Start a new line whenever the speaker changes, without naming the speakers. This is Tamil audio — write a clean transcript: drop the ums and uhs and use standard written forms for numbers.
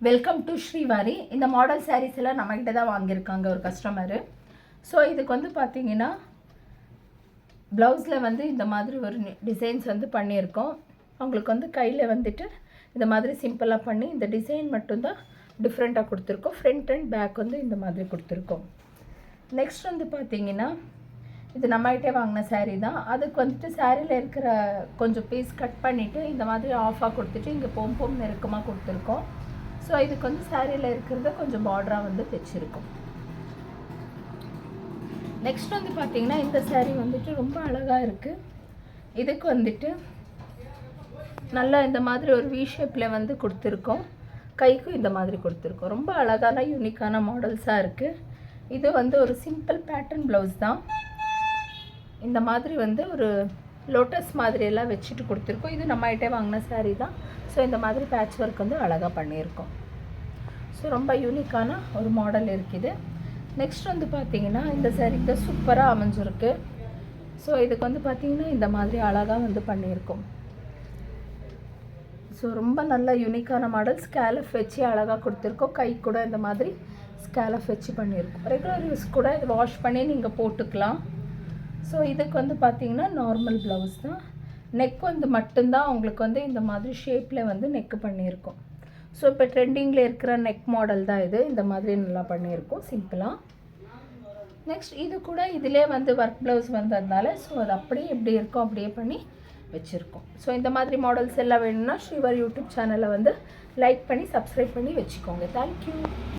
Welcome to Srivari. இந்த மாடல் சாரீஸ் எல்லாம் நம்மகிட்ட தான் வாங்கியிருக்காங்க ஒரு கஸ்டமரு. ஸோ இதுக்கு வந்து பார்த்தீங்கன்னா ப்ளவுஸில் வந்து இந்த மாதிரி ஒரு டிசைன்ஸ் வந்து பண்ணியிருக்கோம். அவங்களுக்கு வந்து கையில் வந்துட்டு இந்த மாதிரி சிம்பிளாக பண்ணி இந்த டிசைன் மட்டும்தான் டிஃப்ரெண்ட்டாக கொடுத்துருக்கோம். ஃப்ரண்ட் அண்ட் பேக் வந்து இந்த மாதிரி கொடுத்துருக்கோம். நெக்ஸ்ட் வந்து பார்த்தீங்கன்னா இது நம்மகிட்டே வாங்கின சாரீ தான். அதுக்கு வந்துட்டு சாரியில் இருக்கிற கொஞ்சம் பீஸ் கட் பண்ணிவிட்டு இந்த மாதிரி ஆஃபாக கொடுத்துட்டு இங்கே பொம் நெருக்கமாக கொடுத்துருக்கோம். ஸோ இதுக்கு வந்து சாரியில் இருக்கிறத கொஞ்சம் பார்டராக வந்து தைச்சிருக்கோம். நெக்ஸ்ட் வந்து பார்த்திங்கன்னா இந்த சாரீ வந்துட்டு ரொம்ப அழகாக இருக்குது. இதுக்கு வந்துட்டு நல்லா இந்த மாதிரி ஒரு வி ஷேப்பில் வந்து கொடுத்துருக்கோம். கைக்கும் இந்த மாதிரி கொடுத்துருக்கோம். ரொம்ப அழகான யூனிக்கான மாடல்ஸாக இருக்குது. இது வந்து ஒரு சிம்பிள் பேட்டர்ன் ப்ளவுஸ் தான். இந்த மாதிரி வந்து ஒரு லோட்டஸ் மாதிரியெல்லாம் வச்சுட்டு கொடுத்துருக்கோம். இது நம்மகிட்டே வாங்கின சாரீ தான். ஸோ இந்த மாதிரி பேட்ச் ஒர்க் வந்து அழகாக பண்ணியிருக்கோம். ஸோ ரொம்ப யூனிக்கான ஒரு மாடல் இருக்குது. நெக்ஸ்ட் வந்து பார்த்திங்கன்னா இந்த சாரீக்கு சூப்பராக அமைஞ்சிருக்கு. ஸோ இதுக்கு வந்து பார்த்திங்கன்னா இந்த மாதிரி அழகாக வந்து பண்ணியிருக்கோம். ஸோ ரொம்ப நல்ல யூனிக்கான மாடல். ஸ்கேலப் வச்சு அழகாக கொடுத்துருக்கோம். கை கூட இந்த மாதிரி ஸ்கேலப் வச்சு பண்ணியிருக்கோம். ரெகுலர் யூஸ் கூட இது வாஷ் பண்ணி நீங்கள் போட்டுக்கலாம். ஸோ இதுக்கு வந்து பார்த்திங்கன்னா நார்மல் ப்ளவுஸ் தான். நெக் வந்து மட்டும்தான் உங்களுக்கு வந்து இந்த மாதிரி ஷேப்பில் வந்து நெக்கு பண்ணியிருக்கோம். ஸோ இப்போ ட்ரெண்டிங்கில் இருக்கிற நெக் மாடல் தான் இது. இந்த மாதிரி நல்லா பண்ணியிருக்கோம் சிம்பிளாக. நெக்ஸ்ட் இது கூட இதிலே வந்து ஒர்க் ப்ளவுஸ் வந்ததுனால ஸோ அது அப்படியே எப்படி இருக்கோ அப்படியே பண்ணி வச்சுருக்கோம். ஸோ இந்த மாதிரி மாடல்ஸ் எல்லாம் வேணும்னா ஸ்ரீவாரி யூடியூப் சேனலை வந்து லைக் பண்ணி சப்ஸ்கிரைப் பண்ணி வச்சுக்கோங்க. தேங்க்யூ.